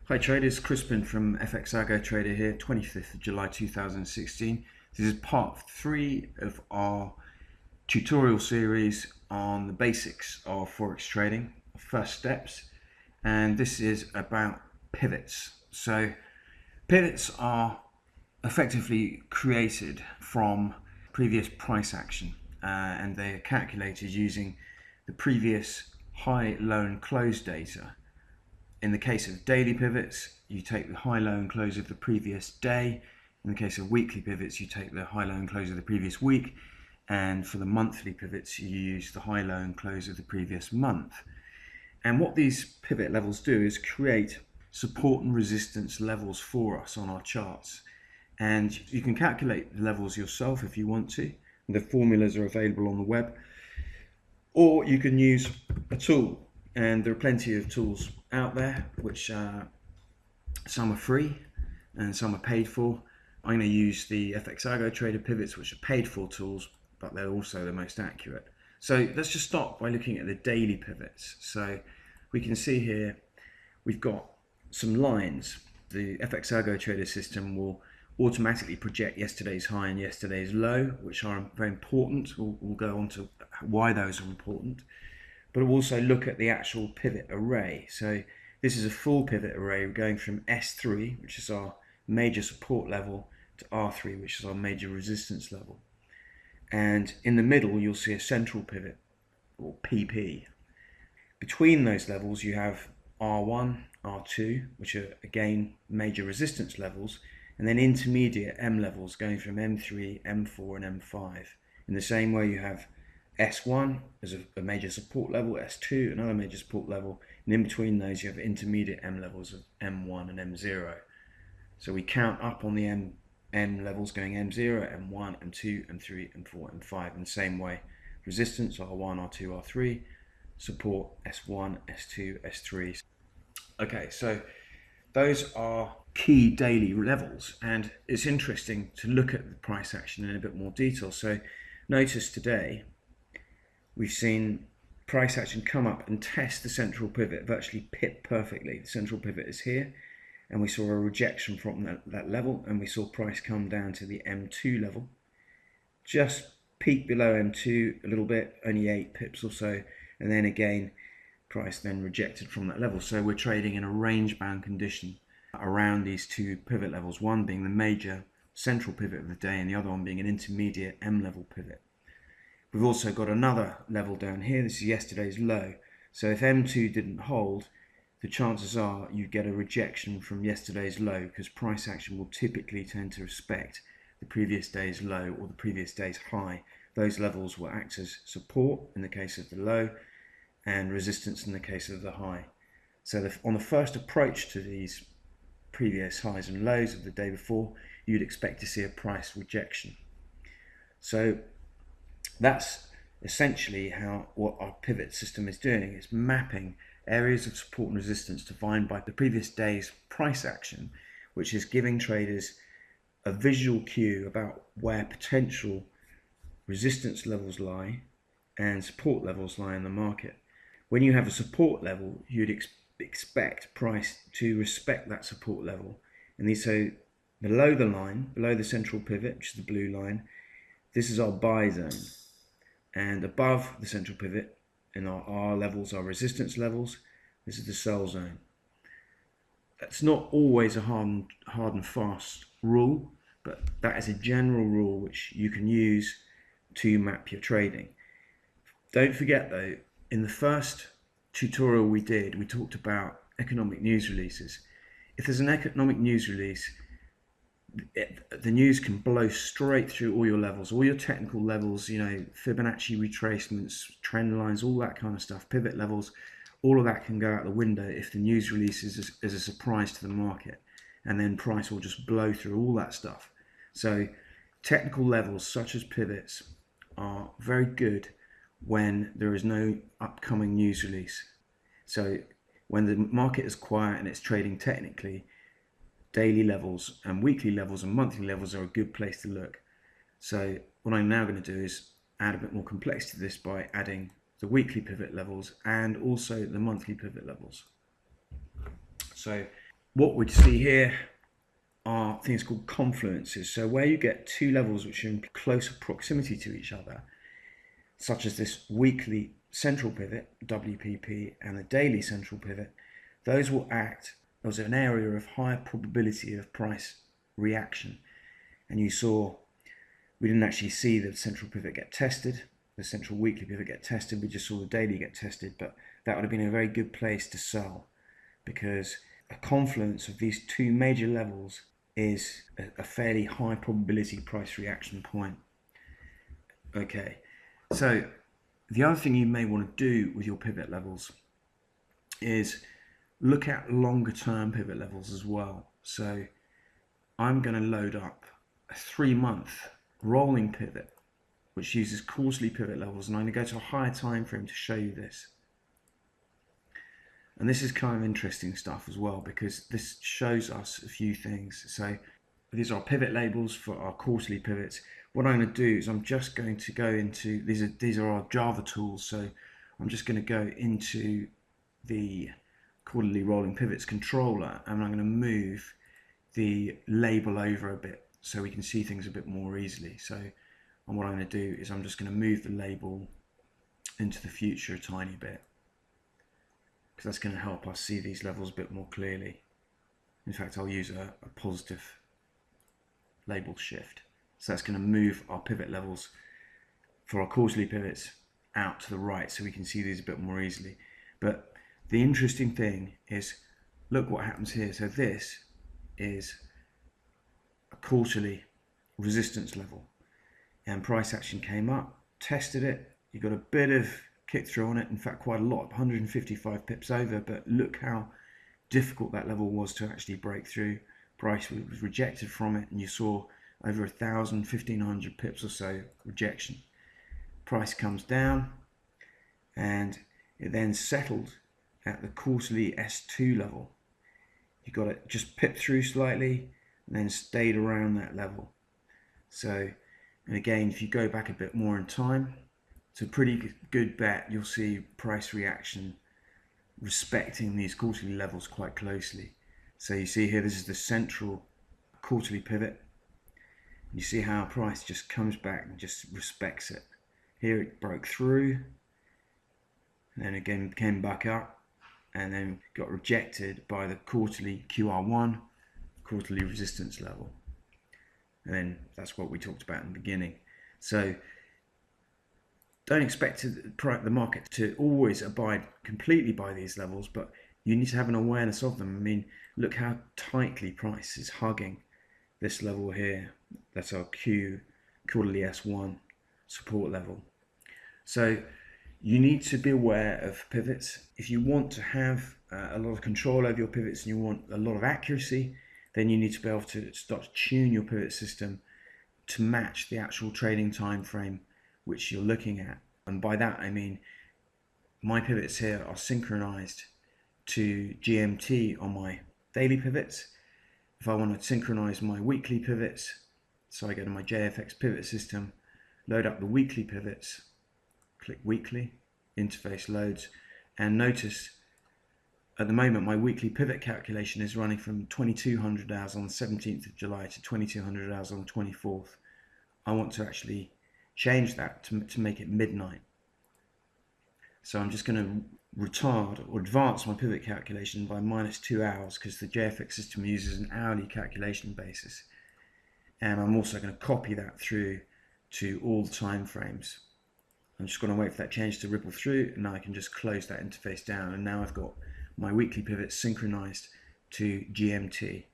Hi traders, Crispin from FX Algo Trader here, 25th of July 2016. This is part 3 of our tutorial series on the basics of Forex trading, first steps, and this is about pivots. So pivots are effectively created from previous price action and they are calculated using the previous high, low and close data. In the case of daily pivots, you take the high, low and close of the previous day. In the case of weekly pivots, you take the high, low and close of the previous week. And for the monthly pivots, you use the high, low and close of the previous month. And what these pivot levels do is create support and resistance levels for us on our charts. And you can calculate the levels yourself if you want to. The formulas are available on the web. Or you can use a tool. And there are plenty of tools out there, which some are free and some are paid for. I'm going to use the FX Algo Trader pivots, which are paid for tools, but they're also the most accurate. So let's just start by looking at the daily pivots. So we can see here we've got some lines. The FX Algo Trader system will automatically project yesterday's high and yesterday's low, which are very important. We'll go on to why those are important. But we'll also look at the actual pivot array. So this is a full pivot array going from S3, which is our major support level, to R3, which is our major resistance level. And in the middle, you'll see a central pivot, or PP. Between those levels, you have R1, R2, which are, again, major resistance levels, and then intermediate M levels going from M3, M4, and M5. In the same way, you have S1 as a major support level, S2 another major support level, and in between those you have intermediate M levels of M1 and M0. So we count up on the M levels going M0, M1, M2, M3, M4, M5 in the same way. Resistance R1, R2, R3, support S1, S2, S3. Okay, so those are key daily levels, and it's interesting to look at the price action in a bit more detail. So notice today we've seen price action come up and test the central pivot, virtually pip perfectly. The central pivot is here, and we saw a rejection from that level, and we saw price come down to the M2 level. Just peak below M2 a little bit, only 8 pips or so, and then again, price then rejected from that level. So we're trading in a range-bound condition around these two pivot levels, one being the major central pivot of the day, and the other one being an intermediate M-level pivot. We've also got another level down here. This is yesterday's low. So if M2 didn't hold, the chances are you get a rejection from yesterday's low, because price action will typically tend to respect the previous day's low or the previous day's high. Those levels will act as support in the case of the low and resistance in the case of the high. So on the first approach to these previous highs and lows of the day before, you'd expect to see a price rejection. So that's essentially what our pivot system is doing. It's mapping areas of support and resistance defined by the previous day's price action, which is giving traders a visual cue about where potential resistance levels lie and support levels lie in the market. When you have a support level, you'd expect price to respect that support level. And so below the line, below the central pivot, which is the blue line, this is our buy zone. And above the central pivot in our R levels, our resistance levels, this is the sell zone. That's not always a hard and fast rule, but that is a general rule which you can use to map your trading. Don't forget though, in the first tutorial we talked about economic news releases. If there's an economic news release, the news can blow straight through all your levels, all your technical levels, Fibonacci retracements, trend lines, all that kind of stuff, pivot levels, all of that can go out the window if the news release is a surprise to the market, and then price will just blow through all that stuff. So technical levels such as pivots are very good when there is no upcoming news release. So when the market is quiet and it's trading technically, daily levels and weekly levels and monthly levels are a good place to look. So what I'm now going to do is add a bit more complexity to this by adding the weekly pivot levels and also the monthly pivot levels. So what we'd see here are things called confluences. So where you get two levels which are in closer proximity to each other, such as this weekly central pivot, WPP, and the daily central pivot, those will act as an area of higher probability of price reaction. And you saw, we didn't actually see the central pivot get tested, the central weekly pivot get tested, we just saw the daily get tested, but that would have been a very good place to sell, because a confluence of these two major levels is a fairly high probability price reaction point. Okay, so the other thing you may want to do with your pivot levels is look at longer term pivot levels as well. So I'm going to load up a 3-month rolling pivot which uses quarterly pivot levels, and I'm going to go to a higher time frame to show you this. And this is kind of interesting stuff as well, because this shows us a few things. So these are pivot labels for our quarterly pivots. What I'm going to do is I'm just going to go into, these are our Java tools. So I'm just going to go into the quarterly rolling pivots controller, and I'm going to move the label over a bit so we can see things a bit more easily. So what I'm going to do is I'm just going to move the label into the future a tiny bit, because that's going to help us see these levels a bit more clearly. In fact, I'll use a positive label shift. So that's going to move our pivot levels for our quarterly pivots out to the right so we can see these a bit more easily. But the interesting thing is, look what happens here. So this is a quarterly resistance level, and price action came up, tested it, you got a bit of kick through on it, in fact quite a lot, 155 pips over, but look how difficult that level was to actually break through. Price was rejected from it, and you saw over 1,000, 1,500 pips or so rejection. Price comes down, and it then settled at the quarterly S2 level. You got it just pipped through slightly, and then stayed around that level. So, and again, if you go back a bit more in time, it's a pretty good bet you'll see price reaction respecting these quarterly levels quite closely. So you see here, this is the central quarterly pivot. You see how price just comes back and just respects it. Here it broke through, and then again came back up, and then got rejected by the quarterly QR1, quarterly resistance level. And then that's what we talked about in the beginning. So don't expect the market to always abide completely by these levels, but you need to have an awareness of them. I mean, look how tightly price is hugging this level here. That's our quarterly S1 support level. So you need to be aware of pivots. If you want to have a lot of control over your pivots and you want a lot of accuracy, then you need to be able to start to tune your pivot system to match the actual trading time frame which you're looking at. And by that I mean my pivots here are synchronized to GMT on my daily pivots. If I want to synchronize my weekly pivots, so I go to my JFX pivot system, load up the weekly pivots, click weekly, interface loads, and notice at the moment my weekly pivot calculation is running from 2200 hours on the 17th of July to 2200 hours on the 24th. I want to actually change that to make it midnight. So I'm just going to retard or advance my pivot calculation by -2 hours, because the JFX system uses an hourly calculation basis. And I'm also going to copy that through to all the time frames. I'm just going to wait for that change to ripple through, and now I can just close that interface down, and now I've got my weekly pivot synchronized to GMT.